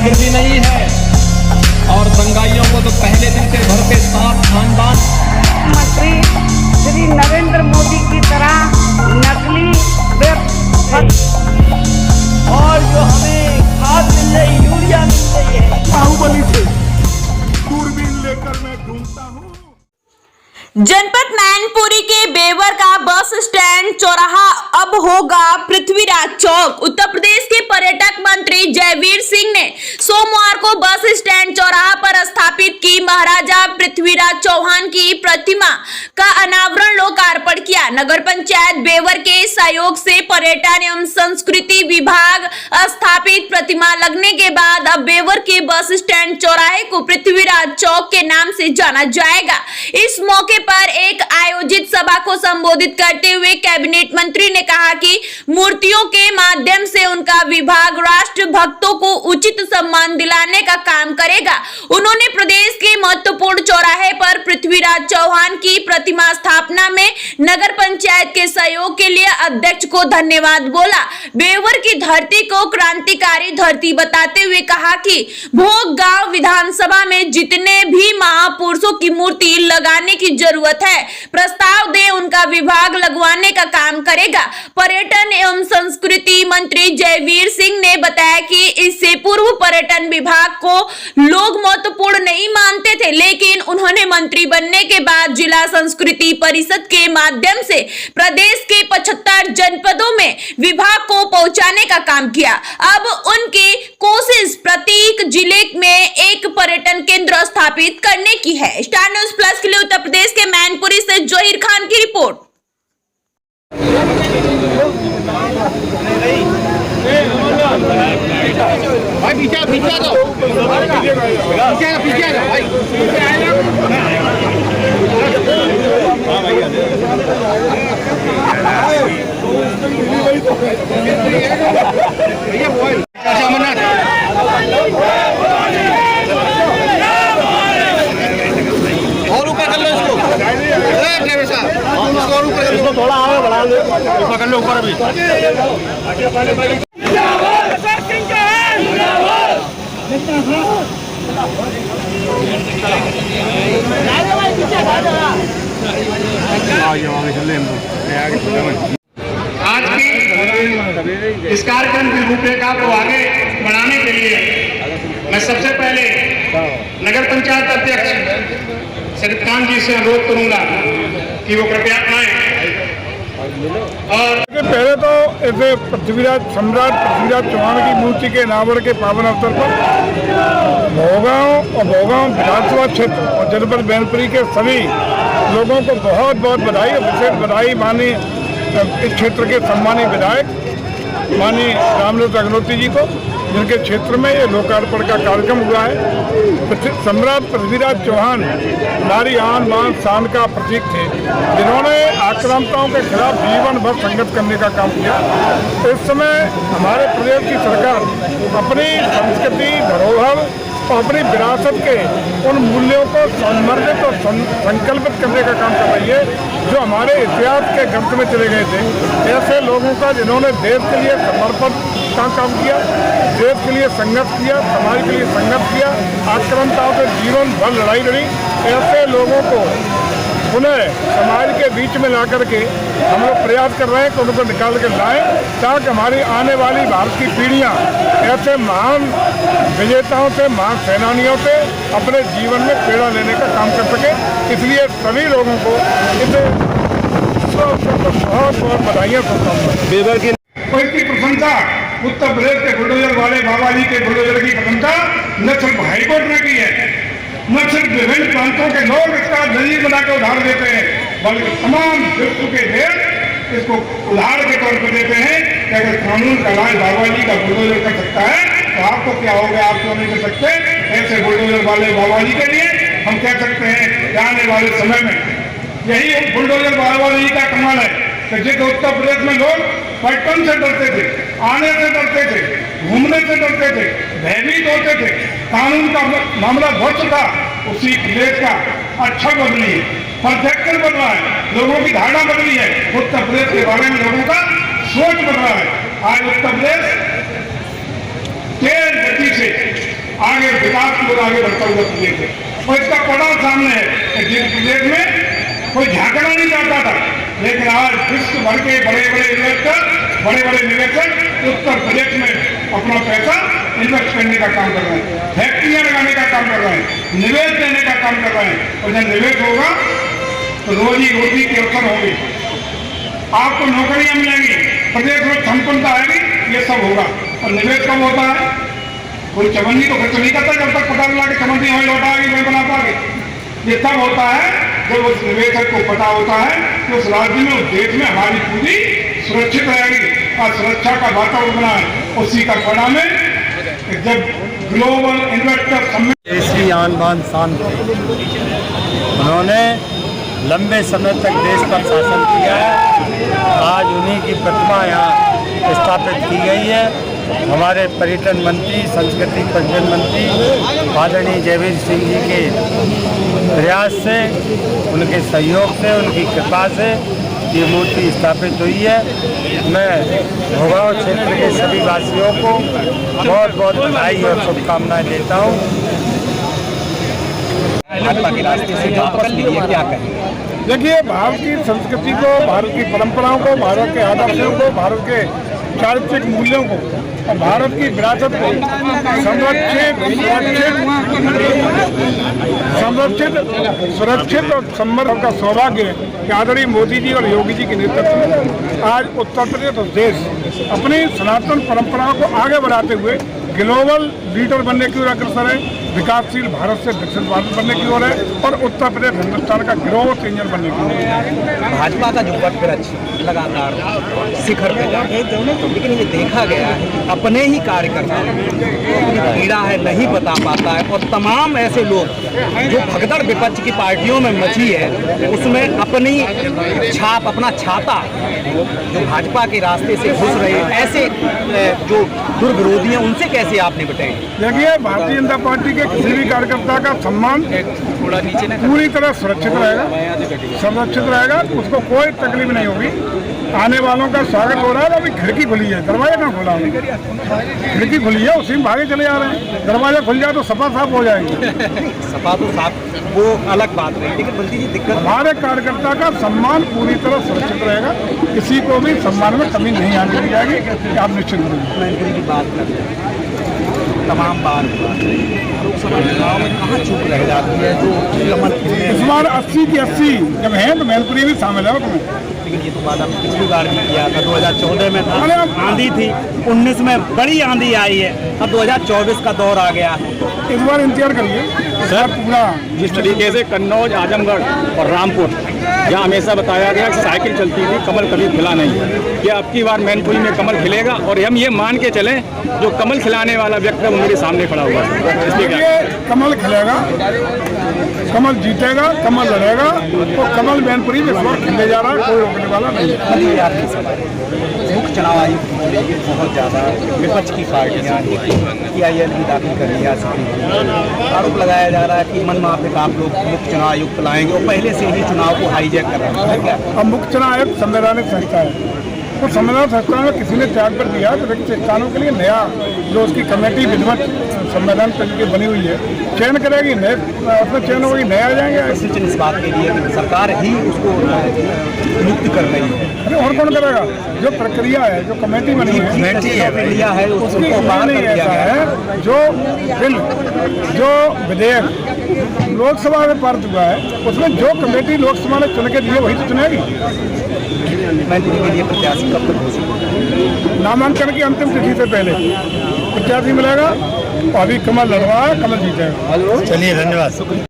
वृद्धि नहीं है और दंगाइयों को तो पहले दिन से भरते साफ खानदान। मंत्री श्री नरेंद्र मोदी की तरह नकली और जो हमें खाद मिल रही, यूरिया मिल रही है, बाहुबली से दूरबीन लेकर मैं घूमता हूँ। जनपद मैनपुरी के बेवर का बस स्टैंड चौराहा अब होगा पृथ्वीराज चौक। उत्तर प्रदेश के पर्यटक मंत्री जयवीर सिंह ने सोमवार को बस स्टैंड चौराहा पर स्थापित की महाराजा पृथ्वीराज चौहान की प्रतिमा का अनावरण लोकार्पण किया। नगर पंचायत बेवर के सहयोग से पर्यटन एवं संस्कृति विभाग स्थापित प्रतिमा लगने के बाद अब बेवर के बस स्टैंड चौराहे को पृथ्वीराज चौक के नाम से जाना जाएगा। इस मौके पर एक आयोजित सभा को संबोधित करते हुए कैबिनेट मंत्री ने कहा कि मूर्तियों के माध्यम से उनका विभाग राष्ट्र भक्तों को उचित सम्मान दिलाने का काम करेगा। उन्होंने प्रदेश के महत्वपूर्ण चौराहे पर पृथ्वीराज चौहान की प्रतिमा स्थापना में नगर पंचायत के सहयोग के लिए अध्यक्ष को धन्यवाद बोला। बेवर की धरती को क्रांतिकारी धरती बताते हुए कहा कि भोग गांव विधानसभा में जितने भी महापुरुषों की मूर्ति लगाने की जरूरत है, प्रस्ताव दे, उनका विभाग लगवाने का काम करेगा। पर्यटन एवं संस्कृति मंत्री जयवीर सिंह ने बताया कि इससे पूर्व पर्यटन विभाग को लोग महत्वपूर्ण नहीं मानते थे, लेकिन उन्होंने मंत्री बनने के बाद जिला संस्कृति परिषद के माध्यम से प्रदेश के 75 जनपदों में विभाग को पहुंचाने का काम किया। अब उनकी कोशिश प्रत्येक जिले में एक पर्यटन केंद्र स्थापित करने की है। स्टार न्यूज़ प्लस के लिए उत्तर प्रदेश के मैनपुरी से जोहिर खान की रिपोर्ट। भाई पीछे दो, पीछे भाई। और ऊपर कर लो इसको, ड्राइवर साहब इसको और ऊपर कर लो, थोड़ा आगे बढ़ा लो, पकड़ लो ऊपर अभी। आज की इस कार्यक्रम की रूपरेखा को आगे बढ़ाने के लिए मैं सबसे पहले नगर पंचायत अध्यक्ष सरित जी से अनुरोध करूंगा कि वो कृपया आए। और पहले तो ऐसे सम्राट पृथ्वीराज चौहान की मूर्ति के अनावरण के पावन अवसर पर भोगांव विधानसभा क्षेत्र और जनपद मैनपुरी के सभी लोगों को बहुत बहुत बधाई और विशेष बधाई माननीय इस क्षेत्र के सम्मानित विधायक माननीय रामलत अग्निहोत्री जी को, जिनके क्षेत्र में ये लोकार्पण का कार्यक्रम हुआ है। सम्राट पृथ्वीराज चौहान हमारी आन बान शान का प्रतीक थे, जिन्होंने आक्रामकताओं के खिलाफ जीवन भर संघर्ष करने का काम किया। इस समय हमारे प्रदेश की सरकार अपनी संस्कृति धरोहर और अपनी विरासत के उन मूल्यों को संवर्धित और संकल्पित करने का काम कर रही है, जो हमारे इतिहास के ग्रंथ में चले गए थे। ऐसे लोगों का जिन्होंने देश के लिए समर्पण का काम किया, देश के लिए संघर्ष किया, समाज के लिए संघर्ष किया, आक्रामकताओं से जीवन भर लड़ाई लड़ी, ऐसे लोगों को पुनः समाज के बीच में ला करके हम लोग प्रयास कर रहे हैं कि उनको निकाल कर लाएं, ताकि हमारी आने वाली भारत की पीढ़ियां ऐसे महान विजेताओं से, महान सेनानियों से अपने जीवन में प्रेरणा लेने का काम कर सके। इसलिए सभी लोगों को इस बहुत बहुत बधाइयाँ देता हूँ। इसकी प्रशंसा उत्तर प्रदेश के बुलडोजर वाले बाबा जी के बुलडोजर की प्रशंसा न सिर्फ हाईकोर्ट ने की है, न सिर्फ विभिन्न प्रांतों के लोग इसका दलील बना के उदाहरण देते हैं, बल्कि तमाम विश्व के देश इसको उदाहरण के तौर पर देते हैं कि अगर कानून का राज बाबा जी का बुलडोजर कर सकता है तो आपको क्या हो गया, आप क्यों नहीं कर सकते। ऐसे बुलडोजर वाले बाबा जी के लिए हम कह सकते हैं कि आने वाले समय में यही बुलडोजर बाबा जी का कमाल है कि जिस उत्तर प्रदेश में लोग पर्यटन से डरते थे, आने से डरते थे, घूमने से डरते थे, भयभीत होते थे, कानून का मामला बहुत था, उसी प्रदेश का अच्छा बदली है, परफेक्शन बदला है, लोगों की धारणा बदली है, उत्तर प्रदेश के बारे में लोगों का सोच बदला है। आज उत्तर प्रदेश तेज गति से आगे विकास की ओर आगे बढ़ता हुआ प्रदेश है। और इसका पड़ाव सामने है कि जिस प्रदेश में कोई झांकना नहीं चाहता था, लेकिन आज विश्व भर के बड़े बड़े इन्वेस्टर, बड़े बड़े निवेशक उत्तर प्रदेश में अपना पैसा इन्वेस्ट करने का काम कर रहे हैं, फैक्ट्रियां लगाने का काम कर रहे हैं, निवेश देने का काम कर रहे हैं। और जब निवेश होगा तो रोजी रोटी के अवसर होंगे, आपको नौकरियां मिलेंगी, प्रदेश में संपन्नता आएगी, ये सब होगा। और निवेश कब होता है? कोई चवन्नी तो खर्च नहीं करता जब तक पता लगा कि चवन्नी वही लौटाएगी, वही बना पाएगी। ये तब होता है जब उस निवेशक को पता होता है कि उस राज्य में, उस देश में हमारी पूंजी सुरक्षित रहेगी और सुरक्षा का वातावरण बना है। उसी का परिणाम है कि जब ग्लोबल इन्वेस्टर समिट देश की आन बान शान थी, उन्होंने लंबे समय तक देश पर शासन किया है। आज उन्हीं की प्रतिमा यहाँ स्थापित की गई है। हमारे पर्यटन मंत्री, संस्कृति पर्यटन मंत्री आदरणीय जयवीर सिंह जी के प्रयास से, उनके सहयोग से, उनकी कृपा से ये मूर्ति स्थापित हुई है। मैं भोगांव क्षेत्र के सभी वासियों को बहुत बहुत बधाई और शुभकामनाएं देता हूँ। भाजपा के रास्ते से वापस लिए क्या कहेंगे? देखिए, भारत की संस्कृति को, भारत की परंपराओं को, भारत के आदर्शों को, भारत के चारित्रिक मूल्यों को और भारत की विरासत को संरक्षित, सुरक्षित और समृद्ध का सौभाग्य है कि आदरणीय मोदी जी और योगी जी के नेतृत्व में आज उत्तर प्रदेश और देश अपनी सनातन परंपराओं को आगे बढ़ाते हुए ग्लोबल लीडर बनने की ओर अग्रसर है, विकासशील भारत से विकसित भारत बनने की ओर है और उत्तर प्रदेश हिंदुस्तान का ग्रोथ इंजन बनने की ओर है। भाजपा का जो वटवृक्ष लगातार शिखर पे जा रहा है, लेकिन ये देखा गया है कि अपने ही कार्यकर्ताओं की पीड़ा है, नहीं बता पाता है। और तमाम ऐसे लोग जो भगदड़ विपक्ष की पार्टियों में मची है, उसमें अपनी छाप, अपना छाता जो भाजपा के रास्ते से घुस रहे हैं, ऐसे जो दुर्विरोधी हैं, उनसे कैसे आप निपटेंगे? देखिए, भारतीय जनता पार्टी के किसी भी कार्यकर्ता का सम्मान पूरी तरह सुरक्षित रहेगा, संरक्षित रहेगा, उसको कोई तकलीफ नहीं होगी। आने वालों का स्वागत हो रहा है। अभी खिड़की खुली है, दरवाजा कहाँ खोला है? खिड़की खुली है, उसी में भागे चले जा रहे हैं। दरवाजा खुल जाए तो सपा साफ हो जाएगी। सपा तो साफ, वो अलग बात रही, लेकिन बल्कि जी दिक्कत हमारे कार्यकर्ता का सम्मान पूरी तरह सुरक्षित रहेगा, किसी को भी सम्मान में कमी नहीं आने दी जाएगी, आप निश्चित रहिए। मैनपुरी की बात करते हैं, तमाम बार लोकसभा चुनाव में कहाँ चुप रह जाती है जो कमल खिले? इस बार 80 की 80 जब हैं तो मैनपुरी भी शामिल है उसमें। लेकिन ये तो वादा पिछली बार भी किया था, 2014 में था, आंधी थी, 19 में बड़ी आंधी आई है, अब 2024 का दौर आ गया है। इस बार इंतजार करिए सर। पूरा जिस तरीके से कन्नौज, आजमगढ़ और रामपुर जहाँ हमेशा बताया गया कि साइकिल चलती थी, कमल कभी खिला नहीं, कि अब की बार मैनपुरी में कमल खिलेगा। और हम ये मान के चलें, जो कमल खिलाने वाला व्यक्ति वो मेरे सामने खड़ा हुआ है, इसलिए कमल खिलेगा, कमल जीतेगा, कमल लड़ेगा, तो कमल मैनपुरी में इस बार खिलने जा रहा है, कोई रोकने वाला नहीं। मुख्य चुनाव आयुक्त को लेकर बहुत ज़्यादा विपक्ष की पार्टियाँ PIL भी दाखिल कर लिया, आरोप लगाया जा रहा है कि मन माफिक आप लोग मुख्य चुनाव आयुक्त लाएंगे और पहले से ही चुनाव को हाईजैक कर रहे हैं। क्या अब मुख्य चुनाव आयुक्त संवैधानिक संस्था है, तो संविधान संस्था में किसी ने त्याग कर दिया तो व्यक्ति स्थानों के लिए नया जो उसकी कमेटी विधिवत संविधान की बनी हुई है चयन करेगी, नए उसमें चयन होगी, नए आ जाएंगे। सूचना इस बात के लिए कि सरकार ही उसको नियुक्त कर रही है। अरे और कौन करेगा? जो प्रक्रिया है, जो कमेटी बनी है, प्रक्रिया है, उसकी बात नहीं ऐसा है। जो बिल, जो विधेयक लोकसभा में पारित हुआ है, उसमें जो कमेटी लोकसभा ने चुन के दी है वही तो चुनेगी। मैनपुरी के लिए प्रत्याशी कब तक हो सकता? नामांकन की अंतिम तिथि से पहले प्रत्याशी मिलेगा। अभी कमल लड़वा है, कमल जीतेगा। चलिए, धन्यवाद। शुक्रिया।